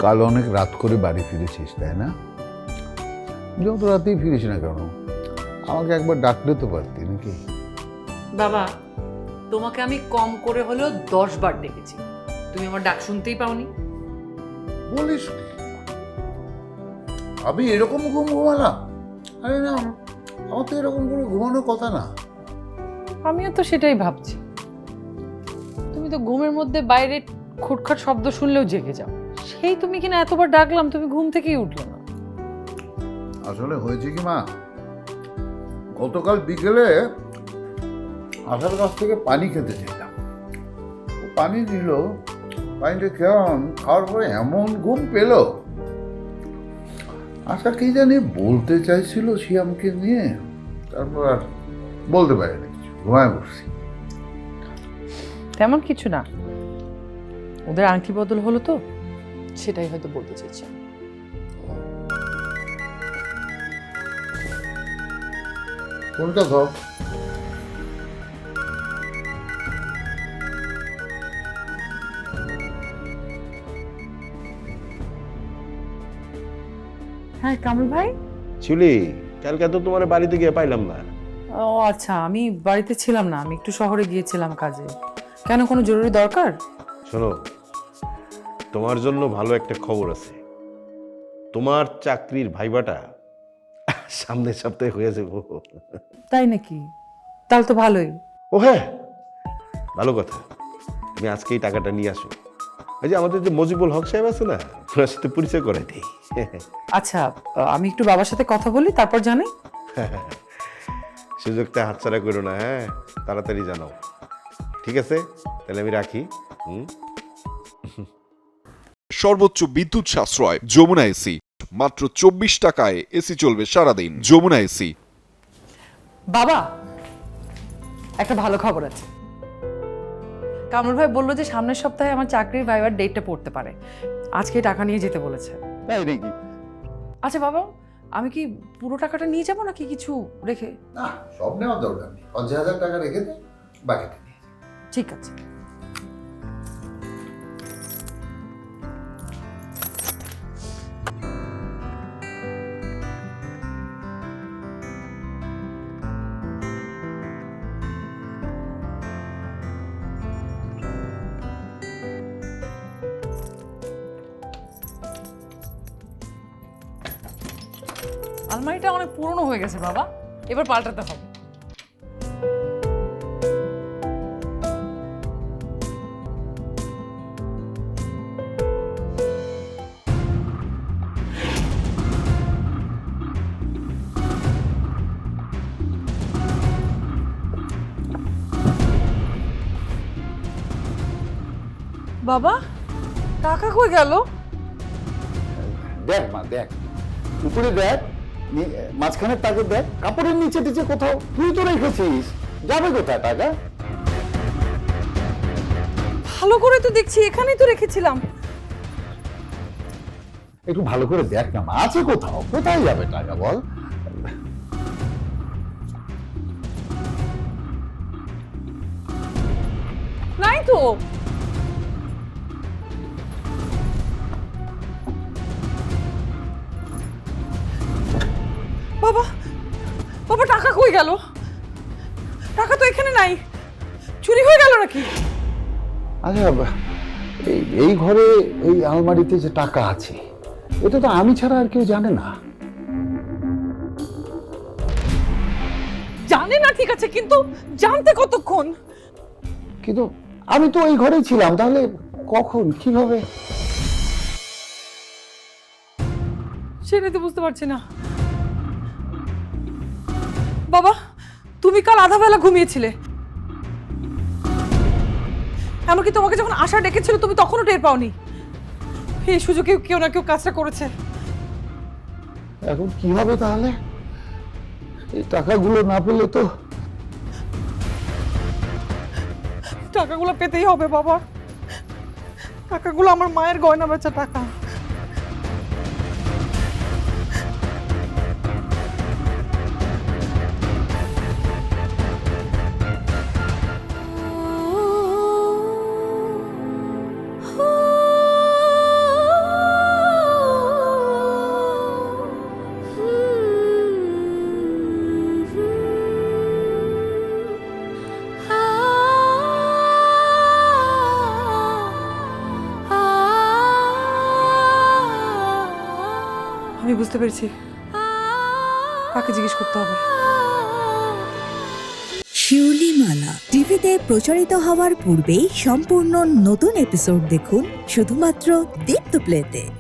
কাল অনেক রাত করে বাড়ি ফিরেছিস, তাই না? যত রাতেই ফিরিস না কেন, আমাকে একবার ডাকলে তো পারতি নাকি? বাবা, তোমাকে আমি কম করে হলেও 10 বার ডেকেছি, তুমি আমার ডাক শুনতেই পাওনি। বলিস কি? আমি এরকম ঘুম ঘুমালাম? আরে না, আমার তো এরকম করে ঘুমানোর কথা না। আমিও তো সেটাই ভাবছি, তুমি তো ঘুমের মধ্যে বাইরে খুটখাট শব্দ শুনলেও জেগে যাও, সেই তুমি কিনা এতবার ডাকলাম তুমি ঘুম থেকেই উঠলে না। আসলে হয়েছে কি মা, গতকাল বিকেলে আশার কাছ থেকে পানি খেতে চাইলাম, ও পানি দিল, পানিটা খেলাম, খাওয়ার পরে এমন ঘুম পেল। আশা কি জানি বলতে চাইছিল শিয়ামকে নিয়ে, তারপর আর বলতে পারে না, কিছু ঘুমায় বসছি। তেমন কিছু না, ওদের আংটি বদল হলো তো, সেটাই হয়তো বলতে চাইছি। কোনটা খাও? হ্যাঁ কামরুল ভাই। চুলি, কালকে তো তোমার বাড়িতে গিয়ে পাইলাম না। ও আচ্ছা, আমি বাড়িতে ছিলাম না, আমি একটু শহরে গিয়েছিলাম কাজে। কেন, কোনো জরুরি দরকার? শোনো, তোমার জন্য ভালো একটা খবর আছে। তোমার চাকরির ভাইবাটা সামনের সপ্তাহে হয়ে যাবো। তাই নাকি? তাহলে তো ভালোই। ও হ্যাঁ, ভালো কথা। তুমি আজকে এই টাকাটা নিয়ে আসো। এই যে আমাদের যে মজিবুল হক সাহেব আছে না, ওনার সাথে পরিচয় করাই দিই। আচ্ছা, আমি একটু বাবার সাথে কথা বলি, তারপর জানাই। সুযোগটা হাতছাড়া করো না, হ্যাঁ, তাড়াতাড়ি জানাও। ঠিক আছে, তাহলে আমি রাখি। সর্বোচ্চ বিদ্যুৎ সাশ্রয় যমুনা এসি, মাত্র 24 টাকায় এসি চলবে সারাদিন। যমুনা এসি। বাবা, একটা ভালো খবর আছে। কামরুল ভাই বললো যে সামনের সপ্তাহে আমার চাকরির ভাইবার ডেটটা পড়তে পারে, আজকে টাকা নিয়ে যেতে বলেছে। তাই নাকি? আচ্ছা বাবা, আমি কি পুরো টাকাটা নিয়ে যাবো নাকি কিছু রেখে? না, সব নেওয়ার দরকার নেই, 50,000 টাকা রেখে দে, বাকিটা নিয়ে যা। ঠিক আছে। আলমারিটা অনেক পুরনো হয়ে গেছে বাবা, এবার পাল্টাতে হবে। বাবা, টাকা কই গেল? দেখ মা, দেখ উপরে, দেখ মাঝখানের তাকে, দেখ কাপড়ের নিচে টিচে কোথাও তুই তো রেখেছিস, যাবে কোথায় টাকা? ভালো করে তো দেখছি, এখানেই তো রেখেছিলাম। একটু ভালো করে দেখ না মা, আছে কোথাও, কোথায় যাবে টাকা বল? নাই তো। বাবা, বাবা টাকা কই গেল? টাকা তো এখানে নাই, চুরি হয়ে গেল নাকি? আচ্ছা, এই ঘরে এই আলমারিতে যে টাকা আছে, এটা তো আমি ছাড়া আর কেউ জানে না। জানে না ঠিক আছে, কিন্তু জানতে কতক্ষণ? কিন্তু আমি তো এই ঘরেই ছিলাম, তাহলে কখন, কিভাবে? সেটাই তো বুঝতে পারছি না। বাবা, তুমি কাল আধা বেলা ঘুমিয়েছিলে, এমনকি তোমাকে যখন আশা ডেকেছিল তুমি তখনও টের পাওনি। এই সুযোগে কেউ না কেউ কাজটা করেছে। এখন কি হবে তাহলে? এই টাকাগুলো না পেলে তো। টাকাগুলো পেতেই হবে বাবা, টাকাগুলো আমার মায়ের গয়না বেচা টাকা। আমি বুঝতে পেরেছি, কাকে জিজ্ঞেস করতে হবে। শিউলিমালা টিভিতে প্রচারিত হওয়ার পূর্বেই সম্পূর্ণ নতুন এপিসোড দেখুন শুধুমাত্র দীপ্ত প্লেতে।